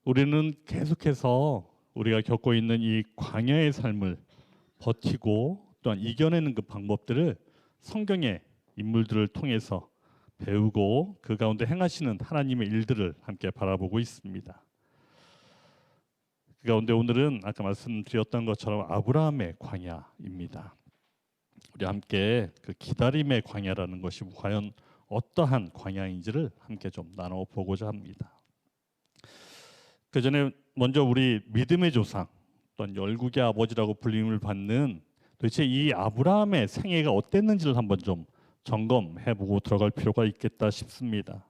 우리는 계속해서 우리가 겪고 있는 이 광야의 삶을 버티고 또한 이겨내는 그 방법들을 성경의 인물들을 통해서 배우고 그 가운데 행하시는 하나님의 일들을 함께 바라보고 있습니다. 그 가운데 오늘은 아까 말씀드렸던 것처럼 아브라함의 광야입니다. 우리 함께 그 기다림의 광야라는 것이 과연 어떠한 광야인지를 함께 좀 나눠보고자 합니다. 그 전에 먼저 우리 믿음의 조상 또는 열국의 아버지라고 불림을 받는 도대체 이 아브라함의 생애가 어땠는지를 한번 좀 점검해보고 들어갈 필요가 있겠다 싶습니다.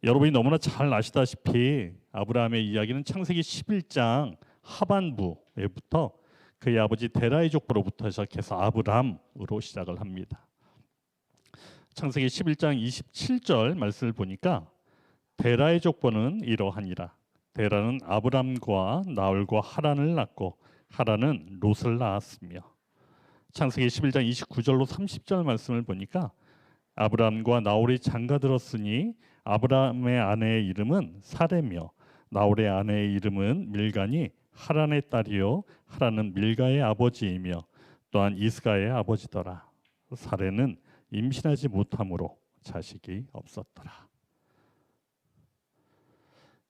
여러분이 너무나 잘 아시다시피 아브라함의 이야기는 창세기 11장 하반부에부터 그의 아버지 데라의 족보로부터 시작해서 아브람으로 시작을 합니다. 창세기 11장 27절 말씀을 보니까 데라의 족보는 이러하니라. 데라는 아브람과 나홀과 하란을 낳고 하란은 롯을 낳았으며, 창세기 11장 29절로 30절 말씀을 보니까 아브람과 나홀이 장가들었으니 아브람의 아내의 이름은 사레며 나홀의 아내의 이름은 밀가니 하란의 딸이요 하란은 밀가의 아버지이며 또한 이스가의 아버지더라. 사레는 임신하지 못함으로 자식이 없었더라.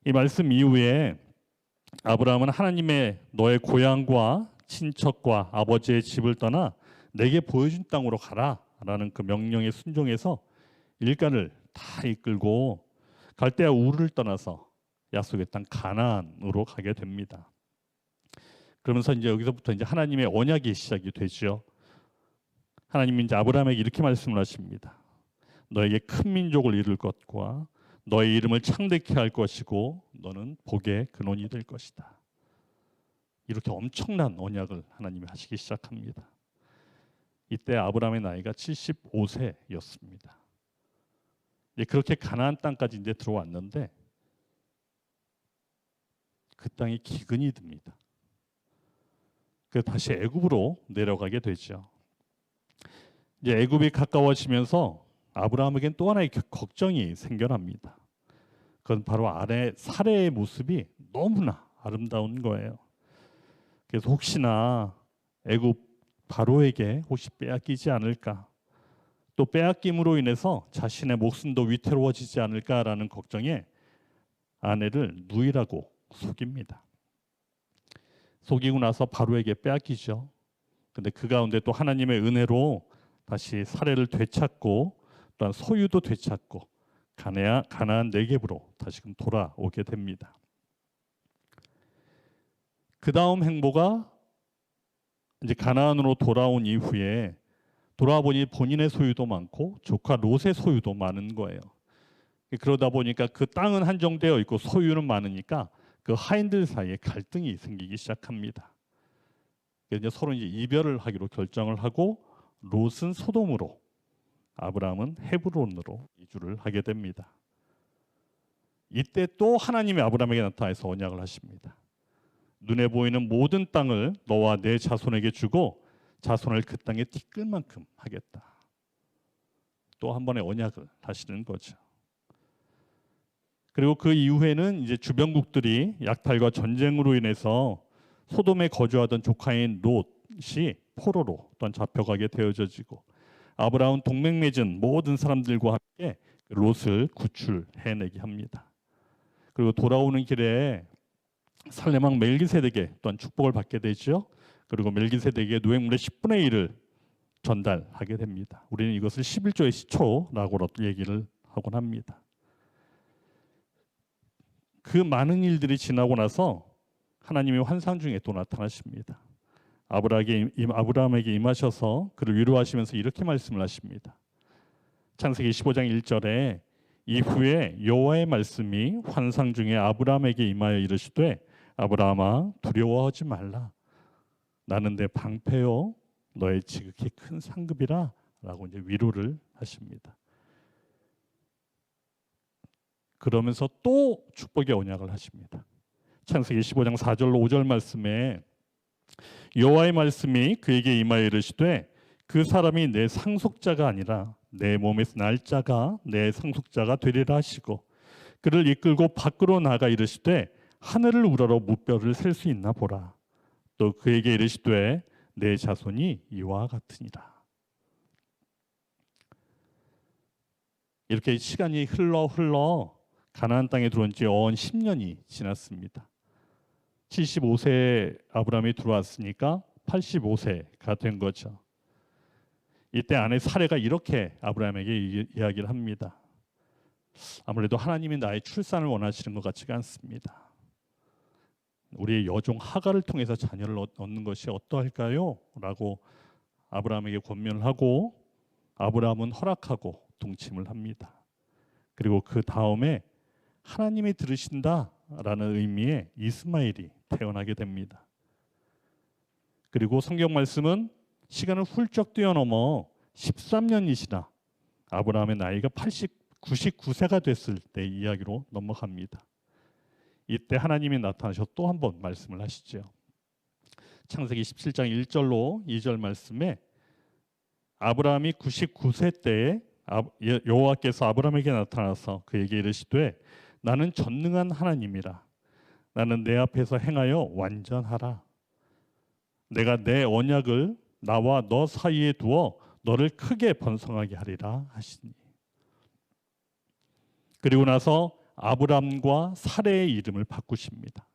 이 말씀 이후에 아브라함은 하나님의 너의 고향과 친척과 아버지의 집을 떠나 내게 보여준 땅으로 가라 라는 그 명령에 순종해서 일가를 다 이끌고 갈대아 우르를 떠나서 약속의 땅 가나안으로 가게 됩니다. 그러면서 이제 여기서부터 이제 하나님의 언약이 시작이 되죠. 하나님이 이제 아브라함에게 이렇게 말씀을 하십니다. 너에게 큰 민족을 이룰 것과 너의 이름을 창대케 할 것이고 너는 복의 근원이 될 것이다. 이렇게 엄청난 언약을 하나님이 하시기 시작합니다. 이때 아브라함의 나이가 75세였습니다. 그렇게 가나안 땅까지 이제 들어왔는데 그 땅이 기근이 듭니다. 그래서 다시 애굽으로 내려가게 되죠. 이제 애굽이 가까워지면서 아브라함에겐 또 하나의 걱정이 생겨납니다. 그건 바로 아내 사레의 모습이 너무나 아름다운 거예요. 그래서 혹시나 애굽 바로에게 혹시 빼앗기지 않을까, 또 빼앗김으로 인해서 자신의 목숨도 위태로워지지 않을까라는 걱정에 아내를 누이라고 속입니다. 속이고 나서 바로에게 빼앗기죠. 근데 그 가운데 또 하나님의 은혜로 다시 사레를 되찾고 또한 소유도 되찾고 가나안 내겝으로 다시금 돌아오게 됩니다. 그 다음 행보가 이제 가나안으로 돌아온 이후에 돌아보니 본인의 소유도 많고 조카 롯의 소유도 많은 거예요. 그러다 보니까 그 땅은 한정되어 있고 소유는 많으니까 그 하인들 사이에 갈등이 생기기 시작합니다. 그래서 서로 이제 이별을 하기로 결정을 하고 롯은 소돔으로, 아브라함은 헤브론으로 이주를 하게 됩니다. 이때 또 하나님이 아브라함에게 나타나서 언약을 하십니다. 눈에 보이는 모든 땅을 너와 내 자손에게 주고 자손을 그 땅에 티끌 만큼 하겠다. 또 한 번의 언약을 하시는 거죠. 그리고 그 이후에는 이제 주변국들이 약탈과 전쟁으로 인해서 소돔에 거주하던 조카인 롯이 포로로 또한 잡혀가게 되어지고 아브라함은 동맹 맺은 모든 사람들과 함께 롯을 구출해내게 합니다. 그리고 돌아오는 길에 살레망 멜기세덱에게 또한 축복을 받게 되죠. 그리고 멜기세덱에게 노획물의 10분의 1을 전달하게 됩니다. 우리는 이것을 11조의 시초라고 얘기를 하곤 합니다. 그 많은 일들이 지나고 나서 하나님이 환상 중에 또 나타나십니다. 아브라함에게 임하셔서 그를 위로하시면서 이렇게 말씀을 하십니다. 창세기 15장 1절에 이후에 여호와의 말씀이 환상 중에 아브라함에게 임하여 이르시되 아브라함아 두려워하지 말라. 나는 내 방패요 너의 지극히 큰 상급이라 라고 이제 위로를 하십니다. 그러면서 또 축복의 언약을 하십니다. 창세기 15장 4절로 5절 말씀에 여호와의 말씀이 그에게 임하여 이르시되 그 사람이 내 상속자가 아니라 내 몸에서 날 자가 내 상속자가 되리라 하시고 그를 이끌고 밖으로 나가 이르시되 하늘을 우러러 무뼈를 셀 수 있나 보라. 또 그에게 이르시되 내 자손이 이와 같으니라. 이렇게 시간이 흘러 가나안 땅에 들어온 지 온 10년이 지났습니다. 75세 아브라함이 들어왔으니까 85세가 된 거죠. 이때 아내 사레가 이렇게 아브라함에게 이야기를 합니다. 아무래도 하나님이 나의 출산을 원하시는 것 같지가 않습니다. 우리의 여종 하갈을 통해서 자녀를 얻는 것이 어떠할까요? 라고 아브라함에게 권면을 하고 아브라함은 허락하고 동침을 합니다. 그리고 그 다음에 하나님이 들으신다라는 의미의 이스마엘이 태어나게 됩니다. 그리고 성경 말씀은 시간을 훌쩍 뛰어넘어 13년이시나 아브라함의 나이가 99세가 됐을 때 이야기로 넘어갑니다. 이때 하나님이 나타나셔 또 한 번 말씀을 하시죠. 창세기 17장 1절로 2절 말씀에 아브라함이 99세 때에 여호와께서 아브라함에게 나타나서 그에게 이르시되 나는 전능한 하나님이라. 나는 내 앞에서 행하여 완전하라. 내가 내 언약을 나와 너 사이에 두어 너를 크게 번성하게 하리라 하시니. 그리고 나서 아브람과 사레의 이름을 바꾸십니다.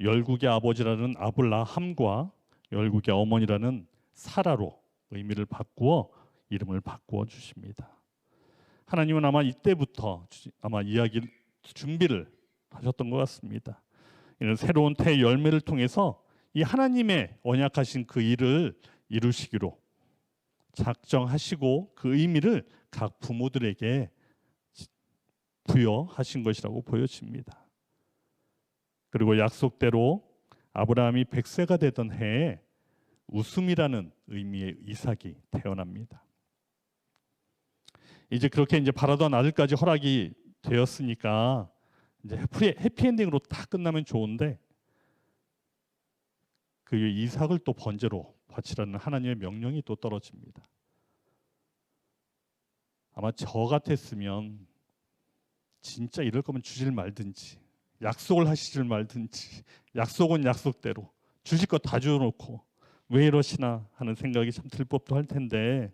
열국의 아버지라는 아브라함과 열국의 어머니라는 사라로 의미를 바꾸어 이름을 바꾸어 주십니다. 하나님은 아마 이때부터 아마 준비를 하셨던 것 같습니다. 이는 새로운 태의 열매를 통해서 이 하나님의 언약하신 그 일을 이루시기로 작정하시고 그 의미를 각 부모들에게 부여하신 것이라고 보여집니다. 그리고 약속대로 아브라함이 100세가 되던 해에 웃음이라는 의미의 이삭이 태어납니다. 이제 그렇게 바라던 아들까지 허락이 되었으니까 이제 해피엔딩으로 다 끝나면 좋은데 그 이삭을 또 번제로 바치라는 하나님의 명령이 또 떨어집니다. 아마 저 같았으면 진짜 이럴 거면 주질 말든지 약속을 하시질 말든지 약속은 약속대로 주실 거 다 주어놓고 왜 이러시나 하는 생각이 참 들 법도 할 텐데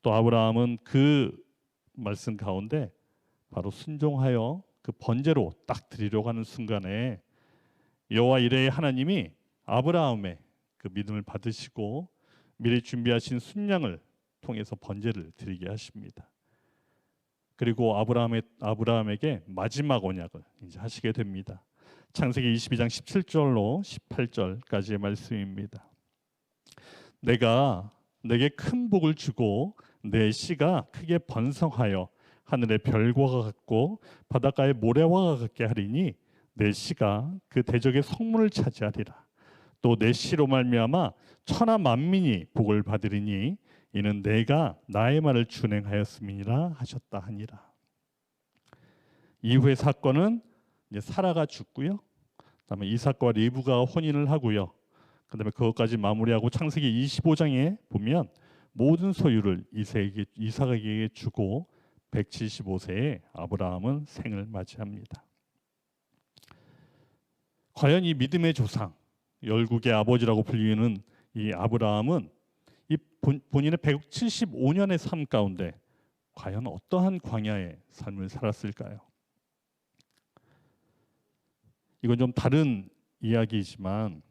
또 아브라함은 그 말씀 가운데 바로 순종하여 그 번제로 딱 드리려고 하는 순간에 여호와 이레의 하나님이 아브라함의 그 믿음을 받으시고 미리 준비하신 순양을 통해서 번제를 드리게 하십니다. 그리고 아브라함에게 마지막 언약을 이제 하시게 됩니다. 창세기 22장 17절로 18절까지의 말씀입니다. 내가 내게 큰 복을 주고 내 씨가 크게 번성하여 하늘의 별과 같고 바닷가의 모래와 같게 하리니 내 씨가 그 대적의 성문을 차지하리라. 또 내 씨로 말미암아 천하 만민이 복을 받으리니 이는 내가 나의 말을 준행하였음이니라 하셨다 하니라. 이후의 사건은 이제 사라가 죽고요. 그다음에 이삭과 리브가 혼인을 하고요. 그다음에 그것까지 마무리하고 창세기 25장에 보면 모든 소유를 이삭에게 주고 175세에 아브라함은 생을 맞이합니다. 과연 이 믿음의 조상, 열국의 아버지라고 불리는 이 아브라함은 이 본인의 175년의 삶 가운데 과연 어떠한 광야의 삶을 살았을까요? 이건 좀 다른 이야기이지만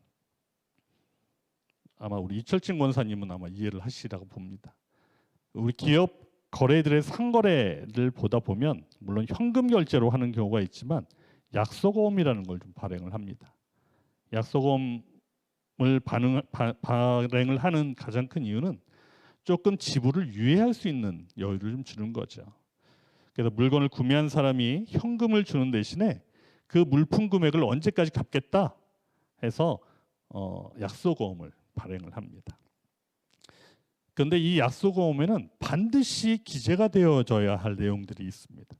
아마 우리 이철진 권사님은 아마 이해를 하시리라고 봅니다. 우리 기업 거래들의 상거래를 보다 보면 물론 현금 결제로 하는 경우가 있지만 약속어음이라는 걸 좀 발행을 합니다. 약속어음을 발행을 하는 가장 큰 이유는 조금 지불을 유예할 수 있는 여유를 좀 주는 거죠. 그래서 물건을 구매한 사람이 현금을 주는 대신에 그 물품 금액을 언제까지 갚겠다 해서 약속어음을 발행을 합니다. 그런데 이 약속어음에는 반드시 기재가 되어져야 할 내용들이 있습니다.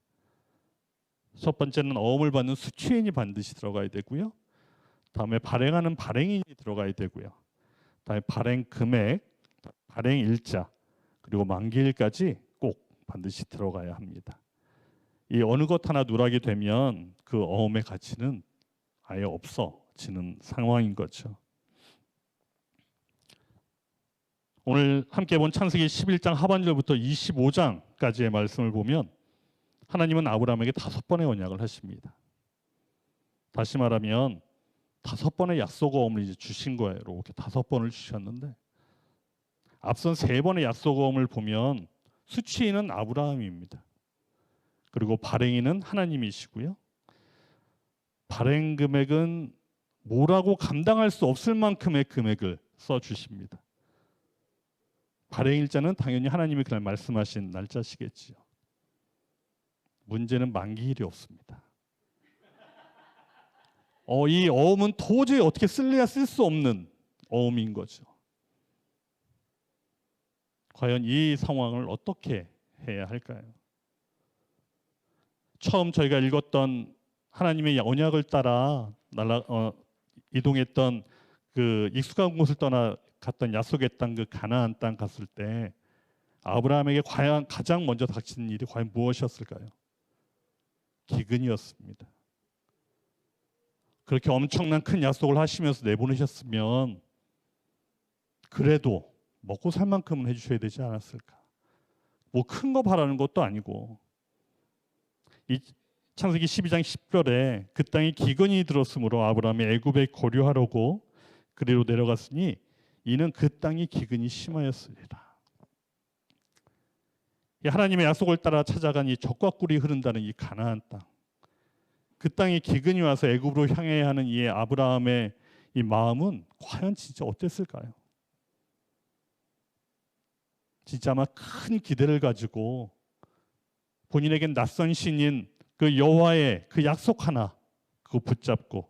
첫 번째는 어음을 받는 수취인이 반드시 들어가야 되고요. 다음에 발행하는 발행인이 들어가야 되고요. 다음에 발행 금액, 발행 일자, 그리고 만기일까지 꼭 반드시 들어가야 합니다. 이 어느 것 하나 누락이 되면 그 어음의 가치는 아예 없어지는 상황인 거죠. 오늘 함께 본 창세기 11장 하반절부터 25장까지의 말씀을 보면 하나님은 아브라함에게 5번의 언약을 하십니다. 다시 말하면 5번의 약속 어음을 이제 주신 거예요. 이렇게 5번을 주셨는데 앞선 3번의 약속 어음을 보면 수취인은 아브라함입니다. 그리고 발행인은 하나님이시고요. 발행 금액은 뭐라고 감당할 수 없을 만큼의 금액을 써주십니다. 발행일자는 당연히 하나님이 그날 말씀하신 날짜시겠지요. 문제는 만기일이 없습니다. 이 어음은 도저히 어떻게 쓸래야 쓸 수 없는 어음인 거죠. 과연 이 상황을 어떻게 해야 할까요? 처음 저희가 읽었던 하나님의 언약을 따라 이동했던 그 익숙한 곳을 떠나 갔던 약속의 땅, 그 가나안 땅 갔을 때 아브라함에게 과연 가장 먼저 닥친 일이 과연 무엇이었을까요? 기근이었습니다. 그렇게 엄청난 큰 약속을 하시면서 내보내셨으면 그래도 먹고 살 만큼은 해주셔야 되지 않았을까? 뭐 큰 거 바라는 것도 아니고. 이 창세기 12장 10절에 그 땅에 기근이 들었으므로 아브라함이 애굽에 거류하려고 그리로 내려갔으니 이는 그 땅이 기근이 심하였으리라. 하나님의 약속을 따라 찾아간 이 젖과 꿀이 흐른다는 이 가나안 땅, 그 땅에 기근이 와서 애굽으로 향해야 하는 이 아브라함의 이 마음은 과연 진짜 어땠을까요? 진짜 아마 큰 기대를 가지고 본인에겐 낯선 신인 그 여호와의 그 약속 하나 그거 붙잡고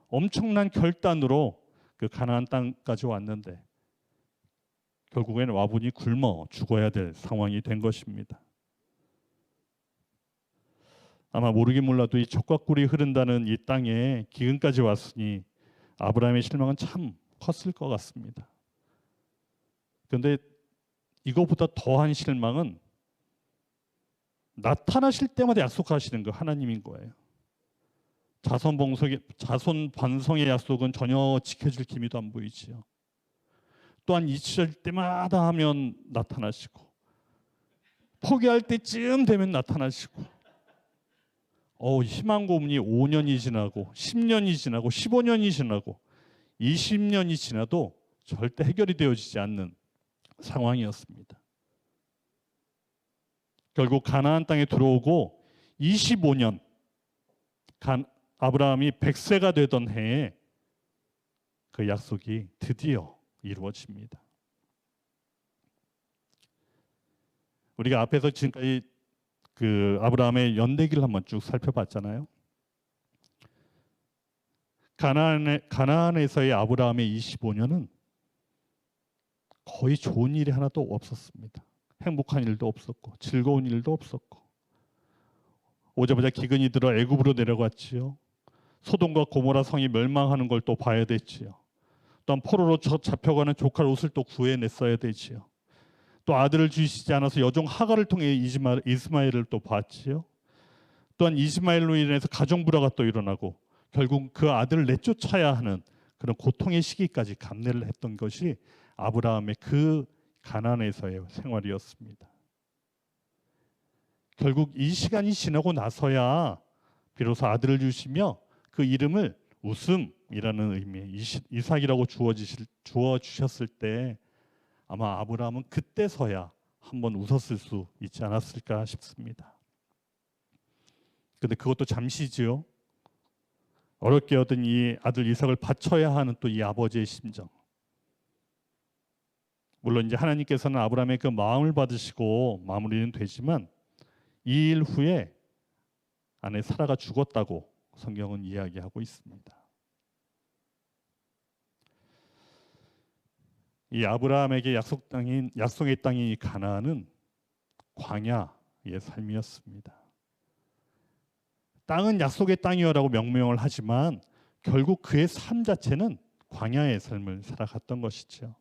엄청난 결단으로 그 가나안 땅까지 왔는데 결국에는 와보니 굶어 죽어야 될 상황이 된 것입니다. 아마 모르긴 몰라도 이 젖과 꿀이 흐른다는 이 땅에 기근까지 왔으니 아브라함의 실망은 참 컸을 것 같습니다. 그런데 이거보다 더한 실망은 나타나실 때마다 약속하시는 거 하나님인 거예요. 자손 번성의 약속은 전혀 지켜질 기미도 안 보이지요. 또한 잊힐 때마다 하면 나타나시고 포기할 때쯤 되면 나타나시고 희망 고문이 5년이 지나고 10년이 지나고 15년이 지나고 20년이 지나도 절대 해결이 되어지지 않는 상황이었습니다. 결국 가나안 땅에 들어오고 25년 아브라함이 100세가 되던 해에 그 약속이 드디어 이루어집니다. 우리가 앞에서 지금까지 그 아브라함의 연대기를 한번 쭉 살펴봤잖아요. 가나안에서의 아브라함의 25년은 거의 좋은 일이 하나도 없었습니다. 행복한 일도 없었고 즐거운 일도 없었고 오자마자 기근이 들어 애굽으로 내려갔지요. 소돔과 고모라 성이 멸망하는 걸 또 봐야 됐지요. 또한 포로로 잡혀가는 조카를 옷을 또 구해냈어야 되지요. 또 아들을 주시지 않아서 여종 하갈을 통해 이스마엘을 또 봤지요. 또한 이스마엘로 인해서 가정 불화가 또 일어나고 결국 그 아들을 내쫓아야 하는 그런 고통의 시기까지 감내를 했던 것이 아브라함의 그 가나안에서의 생활이었습니다. 결국 이 시간이 지나고 나서야 비로소 아들을 주시며 그 이름을 웃음이라는 의미의 이삭이라고 주어주셨을 때 아마 아브라함은 그때서야 한번 웃었을 수 있지 않았을까 싶습니다. 그런데 그것도 잠시지요. 어렵게 얻은 이 아들 이삭을 바쳐야 하는 또 이 아버지의 심정. 물론 이제 하나님께서는 아브라함의 그 마음을 받으시고 마무리는 되지만 이 일 후에 아내 사라가 죽었다고 성경은 이야기하고 있습니다. 이 아브라함에게 약속의 땅인 가나안은 광야의 삶이었습니다. 땅은 약속의 땅이여라고 명명을 하지만 결국 그의 삶 자체는 광야의 삶을 살아갔던 것이죠.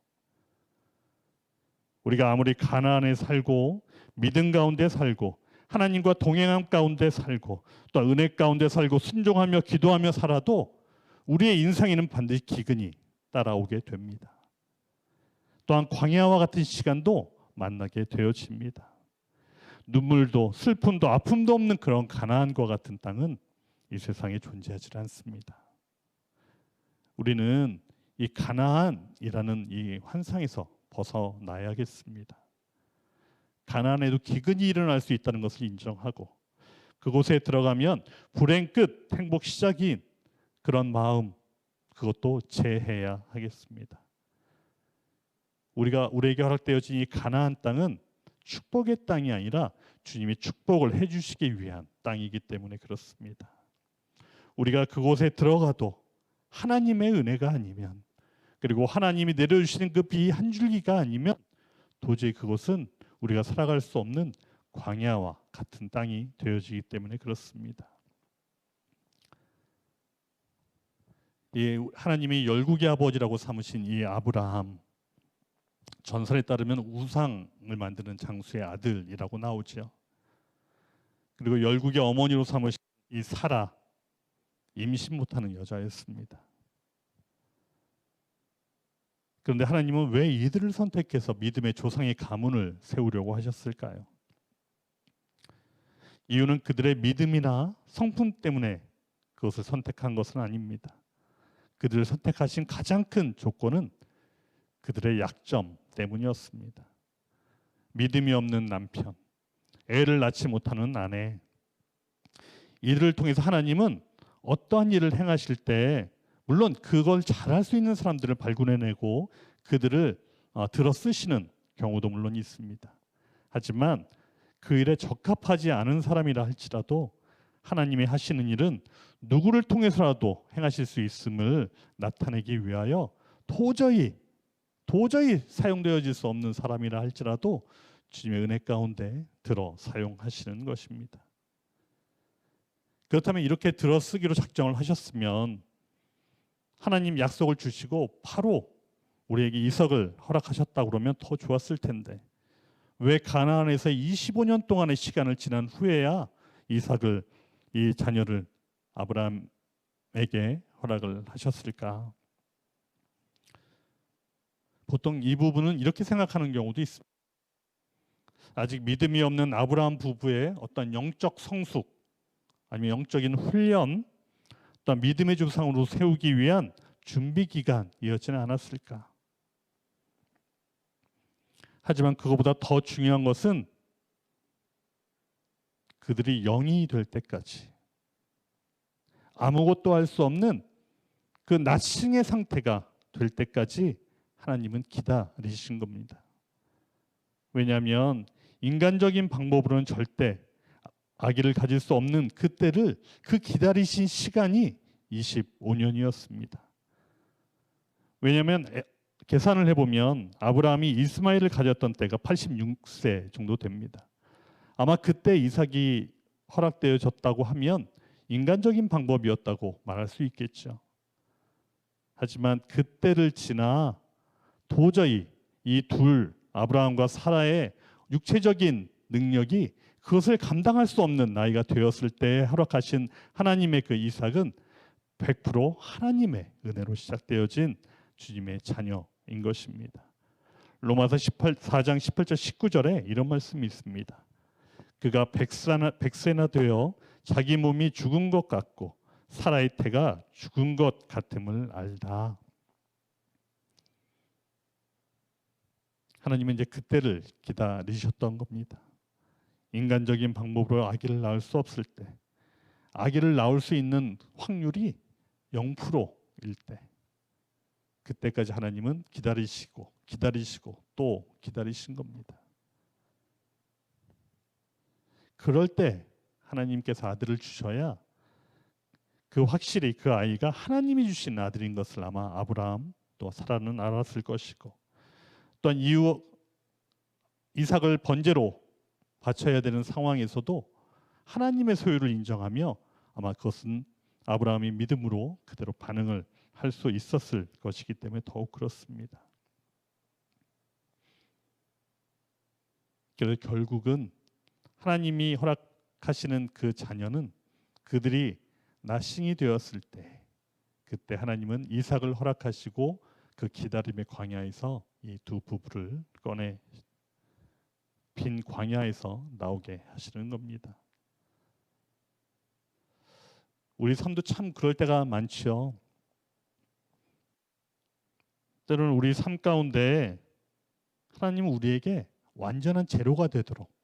우리가 아무리 가나안에 살고 믿음 가운데 살고 하나님과 동행함 가운데 살고 또 은혜 가운데 살고 순종하며 기도하며 살아도 우리의 인생에는 반드시 기근이 따라오게 됩니다. 또한 광야와 같은 시간도 만나게 되어집니다. 눈물도 슬픔도 아픔도 없는 그런 가나안과 같은 땅은 이 세상에 존재하지 않습니다. 우리는 이 가나안이라는 이 환상에서 벗어나야겠습니다. 가나안에도 기근이 일어날 수 있다는 것을 인정하고 그곳에 들어가면 불행 끝 행복 시작인 그런 마음, 그것도 제해야 하겠습니다. 우리에게 허락되어진 이 가나안 땅은 축복의 땅이 아니라 주님이 축복을 해주시기 위한 땅이기 때문에 그렇습니다. 우리가 그곳에 들어가도 하나님의 은혜가 아니면, 그리고 하나님이 내려주시는 그 비 한 줄기가 아니면 도저히 그곳은 우리가 살아갈 수 없는 광야와 같은 땅이 되어지기 때문에 그렇습니다. 이 하나님이 열국의 아버지라고 삼으신 이 아브라함, 전설에 따르면 우상을 만드는 장수의 아들이라고 나오죠. 그리고 열국의 어머니로 삼으신 이 사라, 임신 못하는 여자였습니다. 그런데 하나님은 왜 이들을 선택해서 믿음의 조상의 가문을 세우려고 하셨을까요? 이유는 그들의 믿음이나 성품 때문에 그것을 선택한 것은 아닙니다. 그들을 선택하신 가장 큰 조건은 그들의 약점 때문이었습니다. 믿음이 없는 남편, 애를 낳지 못하는 아내, 이들을 통해서 하나님은 어떠한 일을 행하실 때 물론 그걸 잘할 수 있는 사람들을 발굴해내고 그들을 들어 쓰시는 경우도 물론 있습니다. 하지만 그 일에 적합하지 않은 사람이라 할지라도 하나님이 하시는 일은 누구를 통해서라도 행하실 수 있음을 나타내기 위하여 도저히 사용되어질 수 없는 사람이라 할지라도 주님의 은혜 가운데 들어 사용하시는 것입니다. 그렇다면 이렇게 들어 쓰기로 작정을 하셨으면 하나님 약속을 주시고 바로 우리에게 이삭을 허락하셨다고 그러면 더 좋았을 텐데 왜 가나안에서 25년 동안의 시간을 지난 후에야 이삭을, 이 자녀를 아브라함에게 허락을 하셨을까? 보통 이 부분은 이렇게 생각하는 경우도 있습니다. 아직 믿음이 없는 아브라함 부부의 어떤 영적 성숙 아니면 영적인 훈련, 또한 믿음의 조상으로 세우기 위한 준비 기간이었지는 않았을까? 하지만 그것보다 더 중요한 것은 그들이 영이 될 때까지 아무것도 할 수 없는 그 나싱의 상태가 될 때까지 하나님은 기다리신 겁니다. 왜냐하면 인간적인 방법으로는 절대 아기를 가질 수 없는 그때를, 그 기다리신 시간이 25년이었습니다. 왜냐하면 계산을 해보면 아브라함이 이스마엘을 가졌던 때가 86세 정도 됩니다. 아마 그때 이삭이 허락되어졌다고 하면 인간적인 방법이었다고 말할 수 있겠죠. 하지만 그때를 지나 도저히 이 둘, 아브라함과 사라의 육체적인 능력이 그것을 감당할 수 없는 나이가 되었을 때 허락하신 하나님의 그 이삭은 100% 하나님의 은혜로 시작되어진 주님의 자녀인 것입니다. 로마서 4장 18절 19절에 이런 말씀이 있습니다. 그가 백세나 되어 자기 몸이 죽은 것 같고 사라의 태가 죽은 것 같음을 알다. 하나님은 이제 그때를 기다리셨던 겁니다. 인간적인 방법으로 아기를 낳을 수 없을 때, 아기를 낳을 수 있는 확률이 0%일 때, 그때까지 하나님은 기다리시고 또 기다리신 겁니다. 그럴 때 하나님께서 아들을 주셔야 그 확실히 그 아이가 하나님이 주신 아들인 것을 아마 아브라함 또 사라는 알았을 것이고, 또한 이후 이삭을 번제로 바쳐야 되는 상황에서도 하나님의 소유를 인정하며 아마 그것은 아브라함이 믿음으로 그대로 반응을 할 수 있었을 것이기 때문에 더욱 그렇습니다. 그래서 결국은 하나님이 허락하시는 그 자녀는 그들이 나싱이 되었을 때, 그때 하나님은 이삭을 허락하시고 그 기다림의 광야에서 이 두 부부를 꺼내 빈 광야에서 나오게 하시는 겁니다. 우리 삶도 참 그럴 때가 많지요. 때로는 우리 삶 가운데 하나님은 우리에게 완전한 제로가 되도록,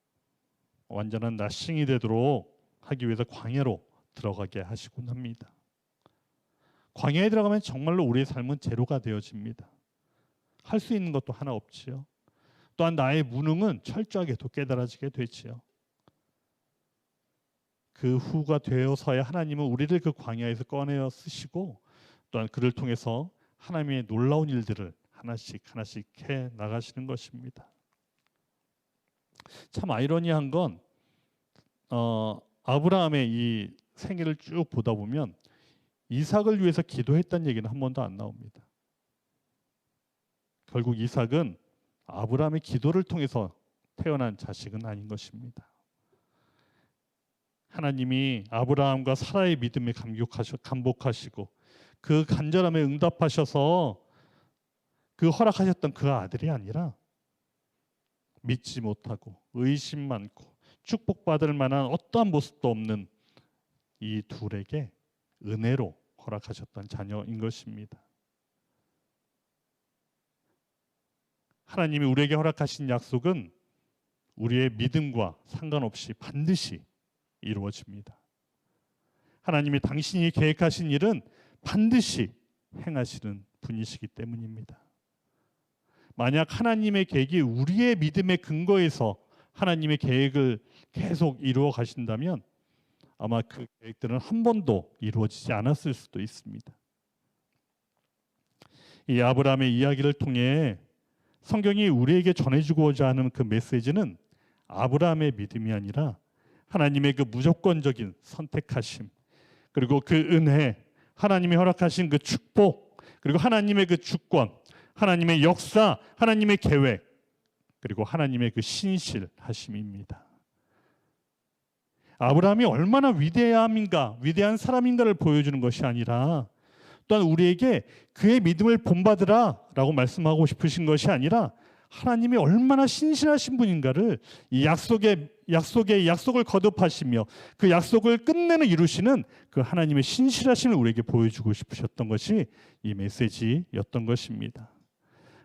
완전한 나싱이 되도록 하기 위해서 광야로 들어가게 하시곤 합니다. 광야에 들어가면 정말로 우리의 삶은 제로가 되어집니다. 할 수 있는 것도 하나 없지요. 또한 나의 무능은 철저하게 또 깨달아지게 되지요. 그 후가 되어서야 하나님은 우리를 그 광야에서 꺼내어 쓰시고 또한 그를 통해서 하나님의 놀라운 일들을 하나씩 하나씩 해 나가시는 것입니다. 참 아이러니한 건 아브라함의 이 생애를 쭉 보다 보면 이삭을 위해서 기도했다는 얘기는 한 번도 안 나옵니다. 결국 이삭은 아브라함의 기도를 통해서 태어난 자식은 아닌 것입니다. 하나님이 아브라함과 사라의 믿음에 감복하시고 그 간절함에 응답하셔서 그 허락하셨던 그 아들이 아니라 믿지 못하고 의심 많고 축복받을 만한 어떠한 모습도 없는 이 둘에게 은혜로 허락하셨던 자녀인 것입니다. 하나님이 우리에게 허락하신 약속은 우리의 믿음과 상관없이 반드시 이루어집니다. 하나님이 당신이 계획하신 일은 반드시 행하시는 분이시기 때문입니다. 만약 하나님의 계획이 우리의 믿음의 근거에서 하나님의 계획을 계속 이루어 가신다면 아마 그 계획들은 한 번도 이루어지지 않았을 수도 있습니다. 이 아브라함의 이야기를 통해 성경이 우리에게 전해주고자 하는 그 메시지는 아브라함의 믿음이 아니라 하나님의 그 무조건적인 선택하심, 그리고 그 은혜, 하나님이 허락하신 그 축복, 그리고 하나님의 그 주권, 하나님의 역사, 하나님의 계획, 그리고 하나님의 그 신실하심입니다. 아브라함이 얼마나 위대한 사람인가를 보여주는 것이 아니라, 또한 우리에게 그의 믿음을 본받으라 라고 말씀하고 싶으신 것이 아니라 하나님이 얼마나 신실하신 분인가를 이 약속을 거듭하시며 그 약속을 끝내는 이루시는 그 하나님의 신실하심을 우리에게 보여주고 싶으셨던 것이 이 메시지였던 것입니다.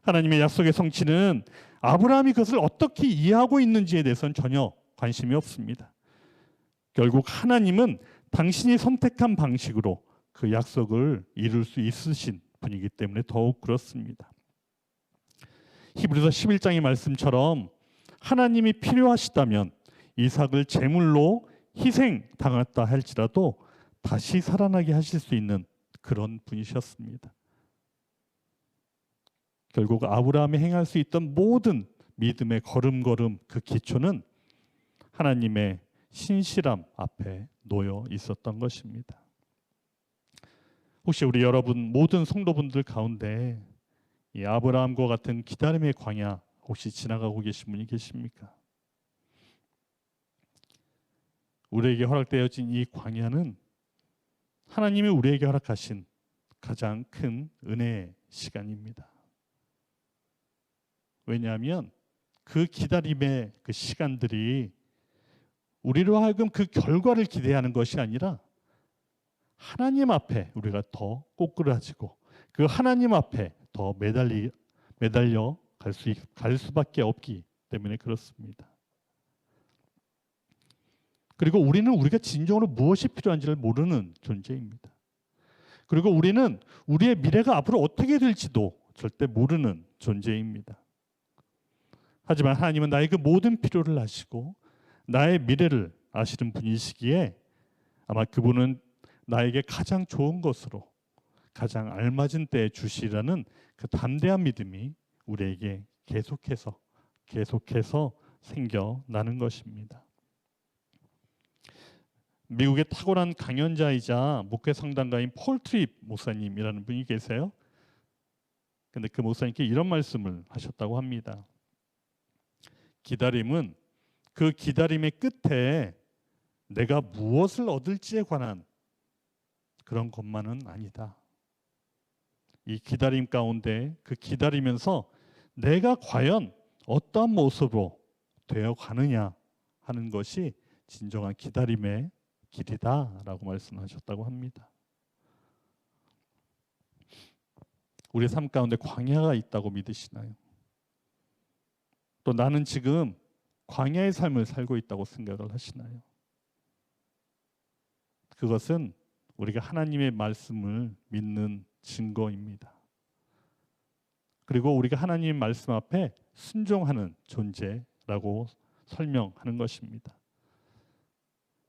하나님의 약속의 성취는 아브라함이 그것을 어떻게 이해하고 있는지에 대해서는 전혀 관심이 없습니다. 결국 하나님은 당신이 선택한 방식으로 그 약속을 이룰 수 있으신 분이기 때문에 더욱 그렇습니다. 히브리서 11장의 말씀처럼 하나님이 필요하시다면 이삭을 제물로 희생당했다 할지라도 다시 살아나게 하실 수 있는 그런 분이셨습니다. 결국 아브라함이 행할 수 있던 모든 믿음의 걸음걸음 그 기초는 하나님의 신실함 앞에 놓여 있었던 것입니다. 혹시 우리 여러분 모든 성도분들 가운데 이 아브라함과 같은 기다림의 광야 혹시 지나가고 계신 분이 계십니까? 우리에게 허락되어진 이 광야는 하나님이 우리에게 허락하신 가장 큰 은혜의 시간입니다. 왜냐하면 그 기다림의 그 시간들이 우리로 하여금 그 결과를 기대하는 것이 아니라 하나님 앞에 우리가 더 꼬꾸라지고 그 하나님 앞에 더 매달려 갈 수밖에 없기 때문에 그렇습니다. 그리고 우리는 우리가 진정으로 무엇이 필요한지를 모르는 존재입니다. 그리고 우리는 우리의 미래가 앞으로 어떻게 될지도 절대 모르는 존재입니다. 하지만 하나님은 나의 그 모든 필요를 아시고 나의 미래를 아시는 분이시기에 아마 그분은 나에게 가장 좋은 것으로 가장 알맞은 때에 주시라는 그 담대한 믿음이 우리에게 계속해서 생겨나는 것입니다. 미국의 탁월한 강연자이자 목회 상담가인 폴 트립 목사님이라는 분이 계세요. 근데 그 목사님께 이런 말씀을 하셨다고 합니다. 기다림은 그 기다림의 끝에 내가 무엇을 얻을지에 관한 그런 것만은 아니다. 이 기다림 가운데 그 기다리면서 내가 과연 어떠한 모습으로 되어 가느냐 하는 것이 진정한 기다림의 길이다라고 말씀하셨다고 합니다. 우리 삶 가운데 광야가 있다고 믿으시나요? 또 나는 지금 광야의 삶을 살고 있다고 생각을 하시나요? 그것은 우리가 하나님의 말씀을 믿는 증거입니다. 그리고 우리가 하나님의 말씀 앞에 순종하는 존재라고 설명하는 것입니다.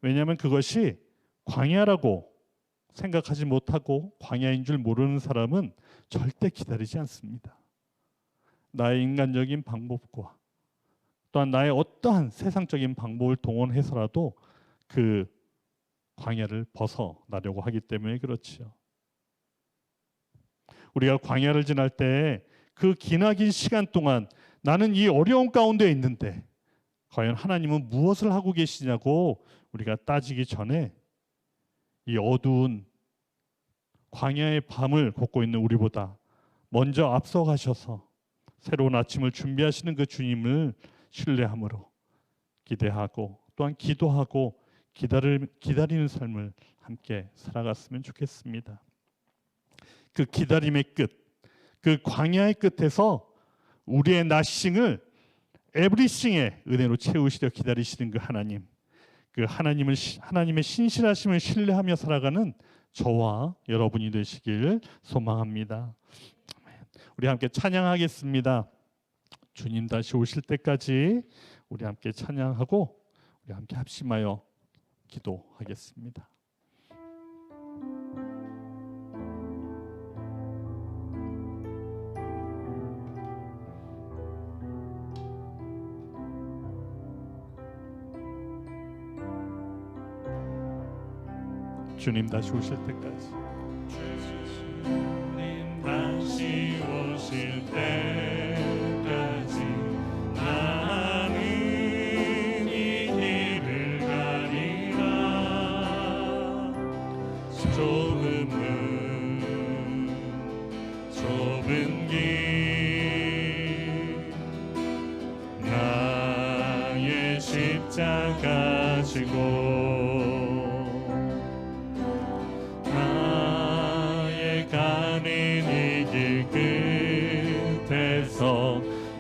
왜냐하면 그것이 광야라고 생각하지 못하고 광야인 줄 모르는 사람은 절대 기다리지 않습니다. 나의 인간적인 방법과 또한 나의 어떠한 세상적인 방법을 동원해서라도 그 광야를 벗어나려고 하기 때문에 그렇지요. 우리가 광야를 지날 때 그 기나긴 시간 동안 나는 이 어려운 가운데 있는데 과연 하나님은 무엇을 하고 계시냐고 우리가 따지기 전에 이 어두운 광야의 밤을 걷고 있는 우리보다 먼저 앞서가셔서 새로운 아침을 준비하시는 그 주님을 신뢰함으로 기대하고 또한 기도하고 기다리는 삶을 함께 살아갔으면 좋겠습니다. 그 기다림의 끝, 그 광야의 끝에서 우리의 나싱을 에브리싱의 은혜로 채우시려 기다리시는 그 하나님, 그 하나님의 신실하심을 신뢰하며 살아가는 저와 여러분이 되시길 소망합니다. 우리 함께 찬양하겠습니다. 주님 다시 오실 때까지 우리 함께 찬양하고 우리 함께 합심하여 기도하겠습니다. 주님 다시 오실 때까지. 주님 다시 오실 때까지 나는 이 길을 가리라. 좁은 길 나의 십자가 지고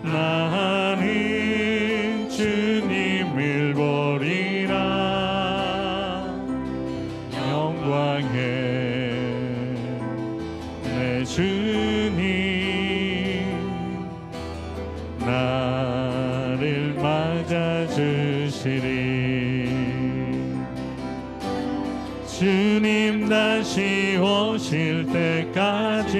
나는 주님을 보리라. 영광의 내 주님 나를 맞아주시리. 주님 다시 오실 때까지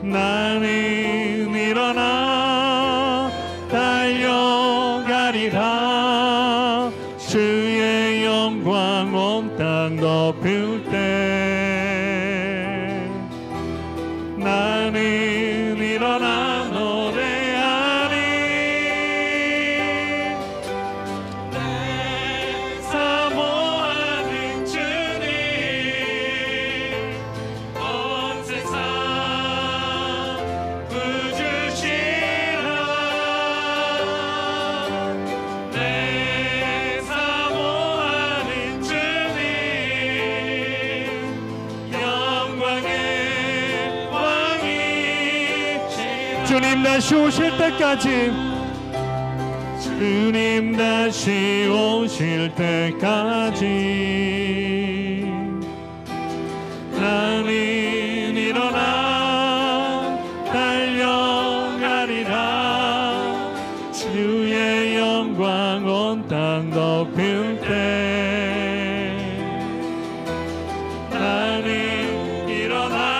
나는 일어나 달려가리라. 주의 영광 온 땅 덮을 때 나는 일어나 노래하리. 내 사모하는 주님 온 세상 주님 다시 오실 때까지 주님 다시 오실 때까지 나는 일어나 달려가리라. 주의 영광 온 땅 덮을 때 나는 일어나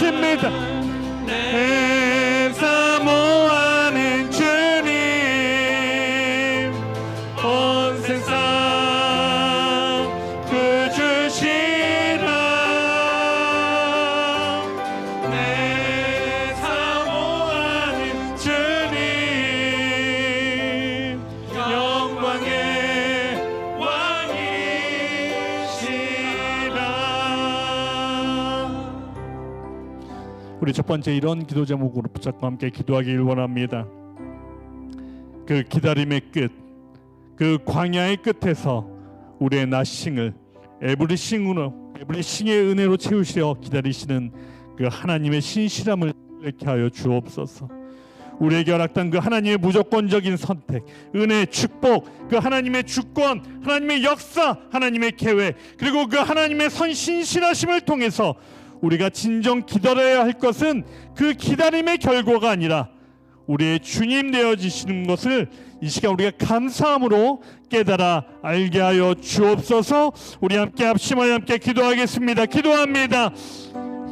채워주십니다. 내 사모하는 주님, 온 세상 구주시라. 내 사모하는 주님, 영광의 왕이시라. 우리 첫 번째 이런 기도 제목으로 붙잡고 함께 기도하기를 원합니다. 그 기다림의 끝, 그 광야의 끝에서 우리의 나싱을 에브리싱의 은혜로 채우시려 기다리시는 그 하나님의 신실함을 이렇게 하여 주옵소서. 우리에게 허락된 그 하나님의 무조건적인 선택, 은혜, 축복, 그 하나님의 주권, 하나님의 역사, 하나님의 계획, 그리고 그 하나님의 선신실하심을 통해서 우리가 진정 기다려야 할 것은 그 기다림의 결과가 아니라 우리의 주님 되어지시는 것을 이 시간 우리가 감사함으로 깨달아 알게 하여 주옵소서. 우리 함께 합심하여 함께 기도하겠습니다. 기도합니다.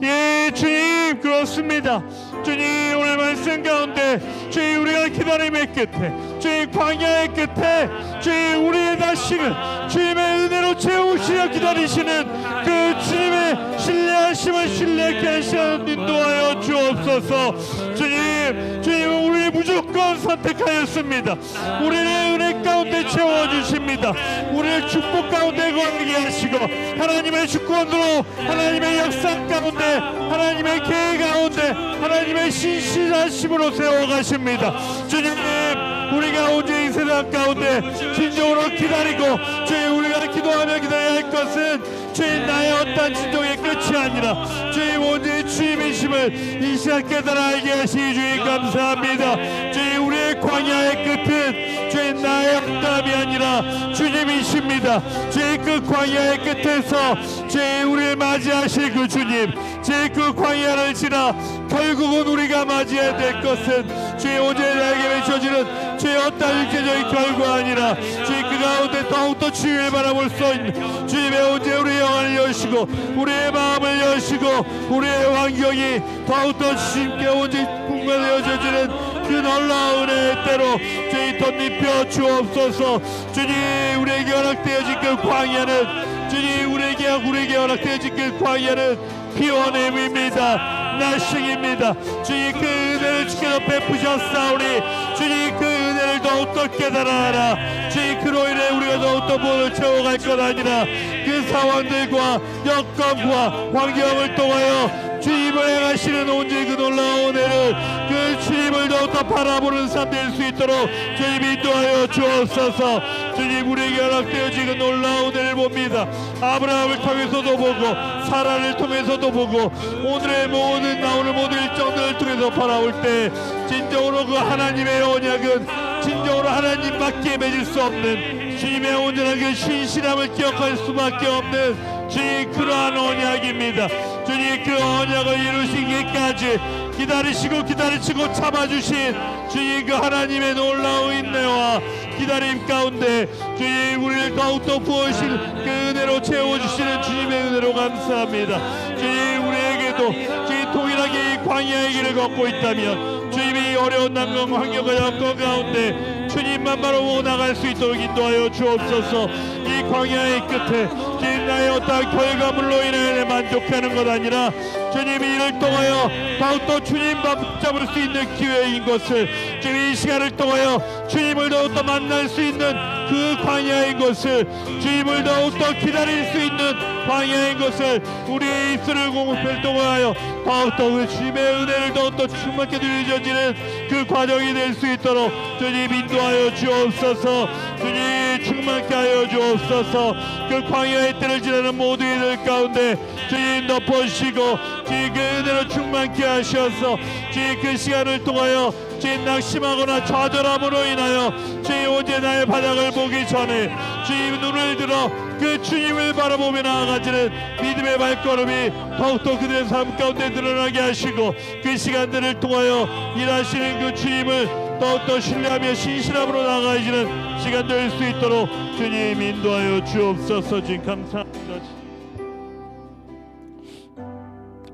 예, 주님, 그렇습니다. 주님, 오늘 말씀 가운데 주님, 우리가 기다림의 끝에, 주님, 광야의 끝에 주님, 우리의 나싱을 주님의 은혜로 채우시려 기다리시는 그 주님의 신뢰하심을 신뢰케 하시어 인도하여 주옵소서. 주님, 주님, 우리 무조건 선택하였습니다. 우리를 은혜 가운데 채워주십니다. 우리를 축복 가운데 거하게 하시고 하나님의 주권으로 하나님의 역사 가운데, 하나님의 계획 가운데, 하나님의 신실하심으로 세워가십니다. 주님, 우리가 오직 이 세상 가운데 진정으로 기다리고 주님, 우리가 기도하며 기다려야 할 것은 주님, 나의 어떤 진정의 끝이 아니라 주님, 오직 주님이심을 이 시간 깨달아 알게 하시니 주님 감사합니다. 주님, 우리의 광야의 끝은 주님, 나의 악담이 아니라 주님이십니다. 주님, 그 광야의 끝에서 주님, 우리를 맞이하실 그 주님, 주님, 그 광야를 지나 결국은 우리가 맞이해야 될 것은 주님, 오직 나에게 맺혀지는 주의 어떤 육체적인 결과 아니라 주님, 그 가운데 더욱더 주님을 바라볼 수 있는 주님의 언제 우리의 영안을 여시고 우리의 마음을 여시고 우리의 환경이 더욱더 주님께 오직 풍부되어져지는 그 놀라운 은혜의 때로 주님 덧입혀 주옵소서. 주님, 우리에게 허락되어진 그 광야는 주님, 우리에게 허락되어진 그 광야는 피원임입니다. 나싱입니다. 주님, 그 은혜를 주께서 베푸셨사오니 주님, 그 은혜를 더욱더 깨달아라. 주님, 그로 인해 우리가 더욱더 몸을 채워갈 것 아니라 그 상황들과 여건과 환경을 통하여 주님을 행하시는 온전히 그 놀라운 은혜를, 그 주님을 더욱더 바라보는 삶 될 수 있도록 주님 인도하여 주옵소서. 주님, 우리에게 허락되어진 그 놀라운 은혜를 봅니다. 아브라함을 통해서도 보고 사라를 통해서도 보고 오늘의 모든 나오는 모든 일정들을 통해서 바라볼 때 진정으로 그 하나님의 언약은 진정으로 하나님밖에 맺을 수 없는 주님의 온전한 그 신실함을 기억할 수밖에 없는 주님, 그러한 언약입니다. 주님, 그 언약을 이루시기까지 기다리시고 참아주신 주님, 그 하나님의 놀라운 인내와 기다림 가운데 주님, 우리를 더욱더 부으실 그 은혜로 채워주시는 주님의 은혜로 감사합니다. 주님, 우리에게도 주님 동일하게 이 광야의 길을 걷고 있다면 주님이 어려운 난관 환경과 여건 가운데 주님만 바라보고 나갈 수 있도록 인도하여 주옵소서. 이 광야의 끝에 주님, 나의 어떠한 결과물로 인해 만족하는 것 아니라 주님이 이를 통하여 더욱더 주님만 붙잡을 수 있는 기회인 것을 주님, 이 시간을 통하여 주님을 더욱더 만날 수 있는 그 광야인 것을, 주님을 더욱더 기다릴 수 있는 광야인 것을 우리의 입술을 공급을 통하여 더욱더 그 주님의 은혜를 더욱더 충만케 누려지는 그 과정이 될 수 있도록 주님 인도하여 주옵소서. 주님, 충만케 하여 주옵소서. 그 광야의 때를 지나는 모든 이들 가운데 주님 덮어주시고 주님, 그 은혜로 충만케 하셔서 주님, 그 시간을 통하여 주님, 낙심하거나 좌절함으로 인하여 주님, 언제 나의 바닥을 보기 전에 주님, 눈을 들어 그 주님을 바라보며 나아가지는 믿음의 발걸음이 더욱더 그들의 삶 가운데 드러나게 하시고 그 시간들을 통하여 일하시는 그 주님을 더욱더 신뢰하며 신실함으로 나아가시는 시간 될 수 있도록 주님 인도하여 주옵소서. 주님 감사합니다.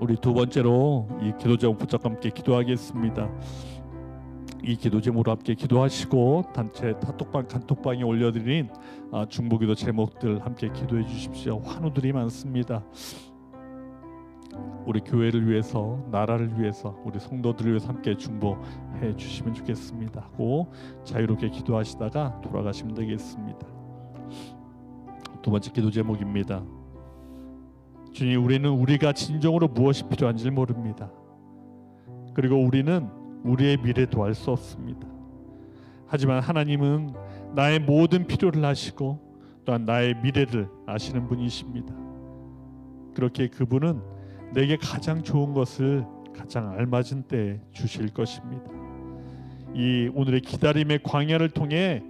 우리 두 번째로 이 기도 제목 붙잡고 함께 기도하겠습니다. 이 기도 제목으로 함께 기도하시고 단체 카톡방 단톡방에 올려드린 중보기도 제목들 함께 기도해 주십시오. 환우들이 많습니다. 우리 교회를 위해서, 나라를 위해서, 우리 성도들을 위해서 함께 중보해 주시면 좋겠습니다 하고 자유롭게 기도하시다가 돌아가시면 되겠습니다. 두 번째 기도 제목입니다. 주님, 우리는 우리가 진정으로 무엇이 필요한지 모릅니다. 그리고 우리는 우리의 미래도 알 수 없습니다. 하지만 하나님은 나의 모든 필요를 아시고 또한 나의 미래를 아시는 분이십니다. 그렇게 그분은 내게 가장 좋은 것을 가장 알맞은 때에 주실 것입니다. 이 오늘의 기다림의 광야를 통해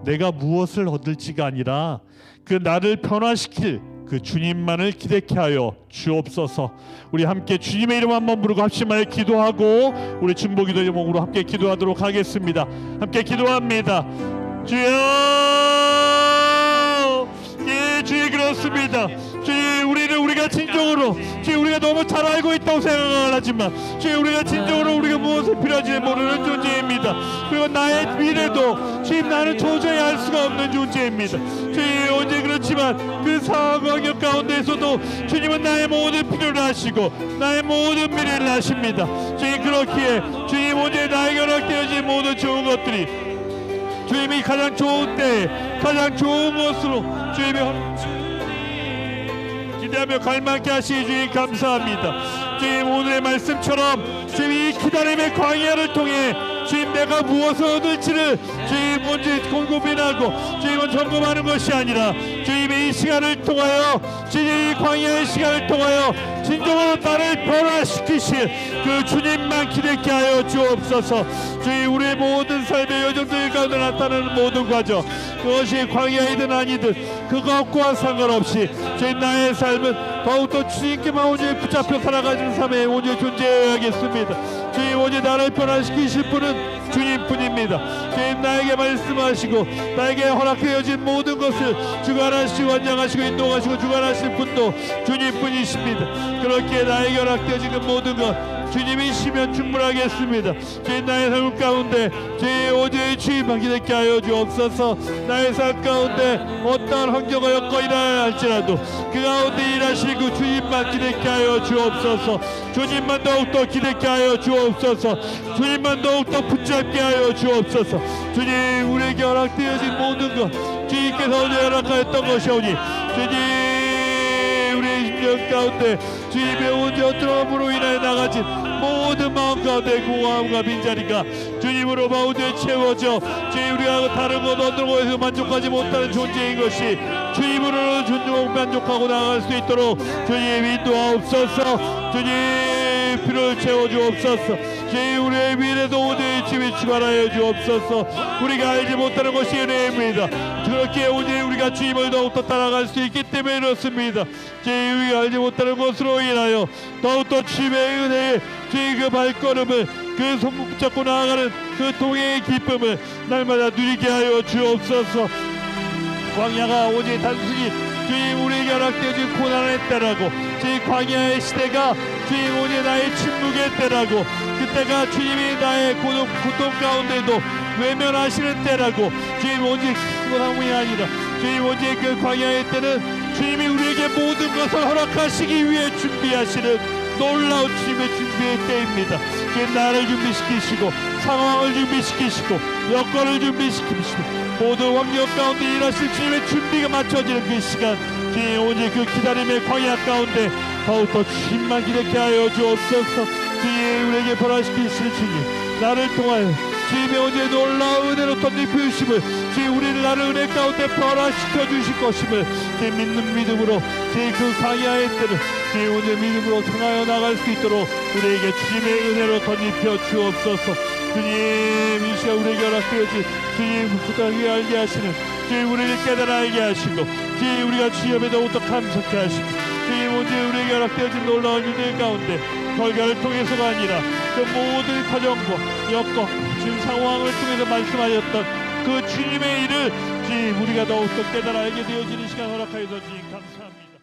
내가 무엇을 얻을지가 아니라 그 나를 변화시킬 그 주님만을 기대케 하여 주옵소서. 우리 함께 주님의 이름 한번 부르고 합심하여 기도하고 우리 중보기도 제목으로 함께 기도하도록 하겠습니다. 함께 기도합니다. 주여, 예, 주님 그렇습니다. 주님, 우리가 진정으로 주님, 우리가 너무 잘 알고 있다고 생각을 하지만 주님, 우리가 진정으로 우리가 무엇을 필요한지 모르는 존재입니다. 그리고 나의 미래도 주님, 나는 도저히 알 수가 없는 존재입니다. 주님, 언제 그렇지만 그 상황 가운데에서도 주님은 나의 모든 필요를 아시고 나의 모든 미래를 아십니다. 주님, 그렇기에 주님, 오늘 나에게 허락되어진 모든 좋은 것들이 주님이 가장 좋은 때에 가장 좋은 것으로 주님이 기대하며 갈망케 하시니 주님 감사합니다. 주님, 오늘의 말씀처럼 주님 이 기다림의 광야를 통해 주님 내가 무엇을 얻을지를 주님 먼저 고민하고 주님은 점검하는 것이 아니라 주님의 이 시간을 통하여 주님 이 광야의 시간을 통하여 진정으로 나를 변화시키실 그 주님만 기대케 하여 주옵소서. 주님, 우리의 모든 삶의 여정들 가운데 나타나는 모든 과정, 그것이 광야이든 아니든 그것과 상관없이 주님 나의 삶은 더욱더 주님께만 온전히 붙잡혀 살아가는 삶에 온전히 존재해야겠습니다. 주님, 오직 나를 변화시키실 분은 주님뿐입니다. 주님, 나에게 말씀하시고 나에게 허락되어진 모든 것을 주관하시고 원장하시고 인도하시고 주관하실 분도 주님뿐이십니다. 그렇게 나에게 허락되어진 그 모든 것 주님이시면 충분하겠습니다. 주님, 나의 삶 가운데 주님 오직 주님만 기대케 하여 주옵소서. 나의 삶 가운데 어떠한 환경을 겪고 일어나야 할지라도 그 가운데 일하시고 그 주님만 기대케 하여 주옵소서. 주님만 더욱더 기대케 하여 주옵소서. 주님만 더욱더 붙잡게 하여 주옵소서. 주님, 우리에게 허락되어진 모든 것 주님께서 오늘 허락하였던 것이오니 주님, 우리의 심령 가운데 주님의 온전함으로 인하여 나가진 모든 마음 가운데 공허함과 빈자리가 주님으로 마음에 채워져 주님, 우리가 다른 것 얻는 것에서 만족하지 못하는 존재인 것이 주님으로 존중하고 만족하고 나아갈 수 있도록 주님 인도하옵소서. 주님, 필요를 채워주옵소서. 주님, 우리의 미래도 오직 주님이 주관하여 주옵소서. 우리가 알지 못하는 것이 은혜입니다. 그렇게 오직 우리가 주님을 더욱더 따라갈 수 있기 때문에 이렇습니다. 주님, 우리가 알지 못하는 것으로 인하여 더욱더 주님의 은혜에 주님 그 발걸음을 그 손목 붙잡고 나아가는 그 동행의 기쁨을 날마다 누리게 하여 주옵소서. 광야가 오직 단순히 주님 우리에게 허락되어진 고난의 때라고, 주님 광야의 시대가 주님 오직 나의 침묵의 때라고, 그때가 주님이 나의 고통 가운데도 외면하시는 때라고, 주님 오직 그뿐이 아니라 주님 오직 그 광야의 때는 주님이 우리에게 모든 것을 허락하시기 위해 준비하시는 놀라운 주님의 준비의 때입니다. 주님, 나를 준비시키시고 상황을 준비시키시고 여건을 준비시키시고 모든 환경 가운데 일하실 주님의 준비가 맞춰지는 그 시간, 주님 오직 그 기다림의 광야 가운데 더욱더 주님만 기대케 하여 주옵소서. 주님, 우리에게 변화시키실 주님, 나를 통하여 주님의 오직 놀라운 은혜로 덧입히심을 주님 우리를 나를 은혜 가운데 변화시켜 주실 것임을 주님 믿는 믿음으로 주님 그 광야의 때를 주님 오늘 믿음으로 통하여 나갈 수 있도록 우리에게 주님의 은혜로 덧입혀 주옵소서. 주님, 이 시간 우리에게 허락되어진 주님 부탁이 알게 하시는 주님 우리를 깨달아 알게 하시고 주님 우리가 주님에 더욱더 감사케 하시고 주님 오직 우리에게 허락되어진 놀라운 은혜 가운데 결과를 통해서가 아니라 그 모든 과정과 여건 지금 상황을 통해서 말씀하셨던 그 주님의 일을 주님 우리가 더욱더 깨달아 알게 되어지는 시간 허락하여서 주님 감사합니다.